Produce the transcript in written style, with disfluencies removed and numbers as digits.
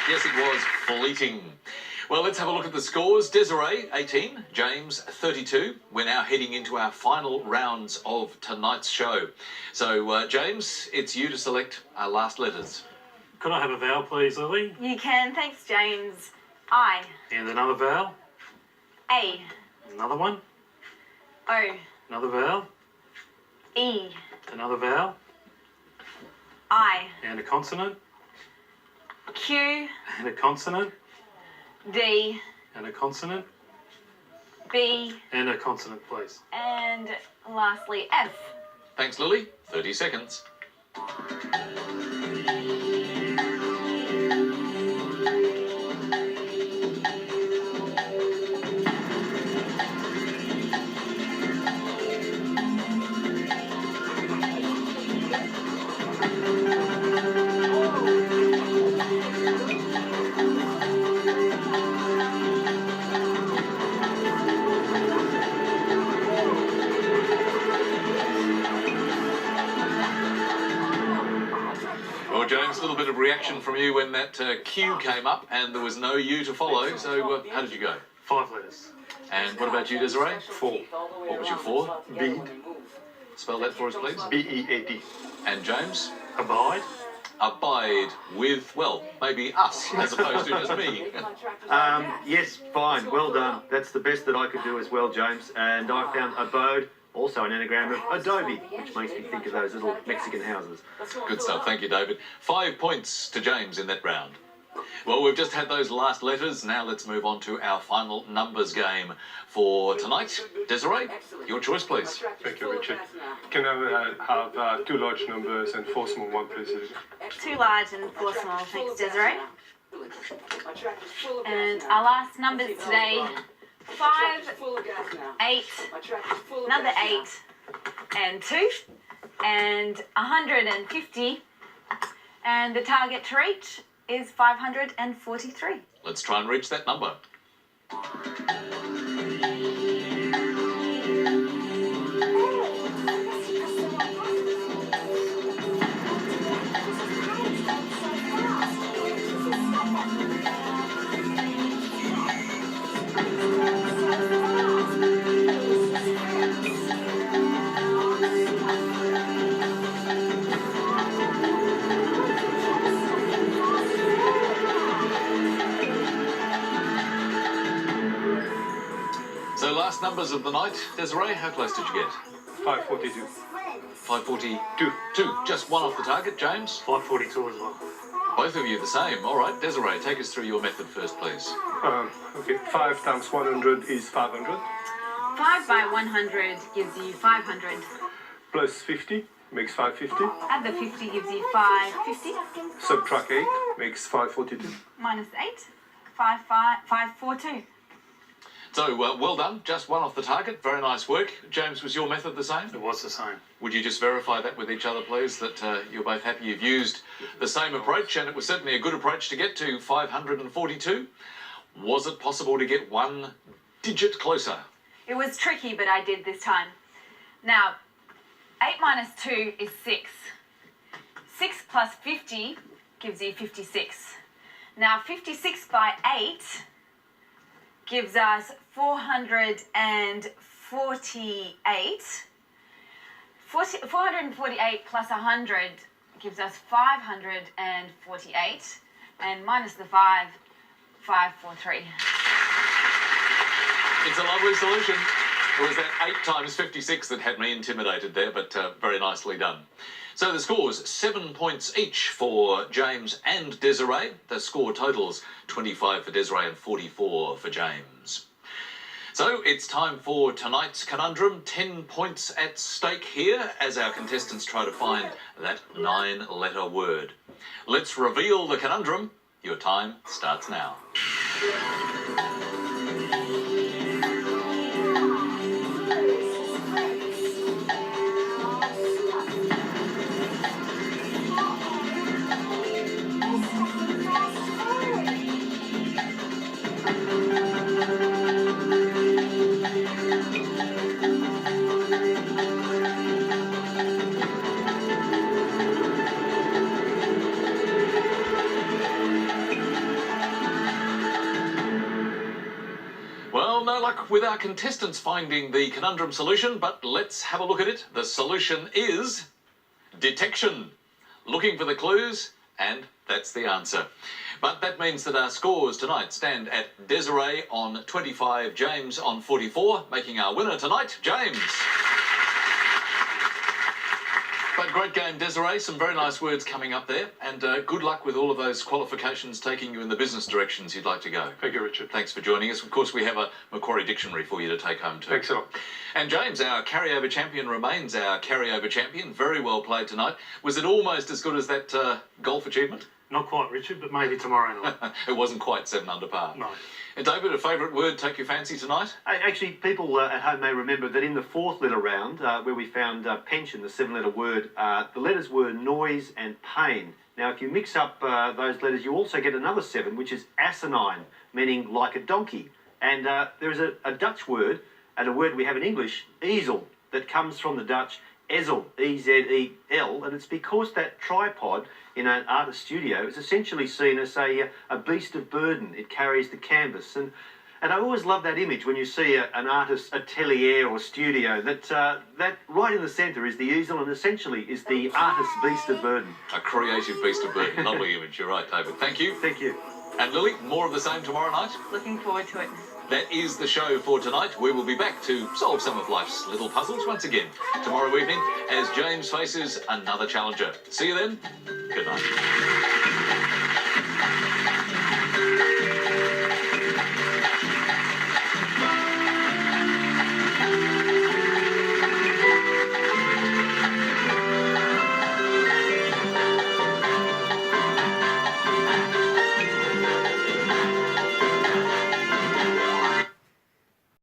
Yes, it was fleeting. Well, let's have a look at the scores. Desiree, 18. James, 32. We're now heading into our final rounds of tonight's show. So, James, it's you to select our last letters. Could I have a vowel, please, Lily? You can. Thanks, James. I. And another vowel? A. Another one? O. Another vowel? E. Another vowel? I. And a consonant? Q. And a consonant? D. And a consonant? B. And a consonant, please. And lastly, F. Thanks, Lily. 30 seconds. Well, James, a little bit of reaction from you when that Q came up and there was no U to follow. So how did you go? 5 letters. And what about you, Desiree? 4. What was your 4? Bead. Spell that for us, please. B-E-A-D. And James? Abide. Abide with, well, maybe us as opposed to just me. Yes, fine. Well done. That's the best that I could do as well, James. And I found abode, also an anagram of adobe, which makes me think of those little Mexican houses. Good stuff. Thank you, David. 5 points to James in that round. Well, we've just had those last letters. Now let's move on to our final numbers game for tonight. Desiree, your choice, please. Thank you, Richard. Can I have 2 large numbers and 4 small ones, please? 2 large and 4 small. Thanks, Desiree. And our last numbers today, 5, 8, another 8, and 2, and 150. And the target to reach is 543. Let's try and reach that number. So last numbers of the night. Desiree, how close did you get? 542. 542. Just one off the target. James? 542 as well. Both of you the same. All right. Desiree, take us through your method first, please. Okay, 5 times 100 is 500. 5 by 100 gives you 500. Plus 50 makes 550. Add the 50 gives you 550. Subtract 8 makes 542. Minus 8, 542. So, well done. Just one off the target. Very nice work. James, was your method the same? It was the same. Would you just verify that with each other, please, that you're both happy you've used the same approach, and it was certainly a good approach to get to 542? Was it possible to get 1 digit closer? It was tricky, but I did this time. Now, 8 minus 2 is 6. 6 plus 50 gives you 56. Now, 56 by 8 gives us 448. 448 plus 100 gives us 548. And minus the 5, 543. It's a lovely solution. It was that 8 times 56 that had me intimidated there, but very nicely done. So the scores, 7 points each for James and Desiree. The score totals 25 for Desiree and 44 for James. So it's time for tonight's conundrum. 10 points at stake here as our contestants try to find that 9-letter word. Let's reveal the conundrum. Your time starts now. luck with our contestants finding the conundrum solution, but let's have a look at it. The solution is detection. Looking for the clues, and that's the answer. But that means that our scores tonight stand at Desiree on 25, James on 44, making our winner tonight, James. But great game, Desiree. Some very nice words coming up there. And good luck with all of those qualifications taking you in the business directions you'd like to go. Thank you, Richard. Thanks for joining us. Of course, we have a Macquarie dictionary for you to take home too. Thanks a lot. And James, our carryover champion, remains our carryover champion. Very well played tonight. Was it almost as good as that golf achievement? Not quite, Richard, but maybe tomorrow night. It wasn't quite 7 under par. No. And David, a favourite word take your fancy tonight? Actually, people at home may remember that in the 4th letter round, where we found pension, the 7-letter word, the letters were noise and pain. Now, if you mix up those letters, you also get another 7, which is asinine, meaning like a donkey. And there is a Dutch word, and a word we have in English, easel, that comes from the Dutch ezel, E-Z-E-L, and it's because that tripod in an artist studio is essentially seen as a beast of burden. It carries the canvas, and I always love that image when you see an artist's atelier or studio, that right in the centre is the easel and essentially is the artist's beast of burden. A creative beast of burden. Lovely image. You're right, David. Thank you. Thank you. And Lily, more of the same tomorrow night? Looking forward to it. That is the show for tonight. We will be back to solve some of life's little puzzles once again tomorrow evening as James faces another challenger. See you then. Good night.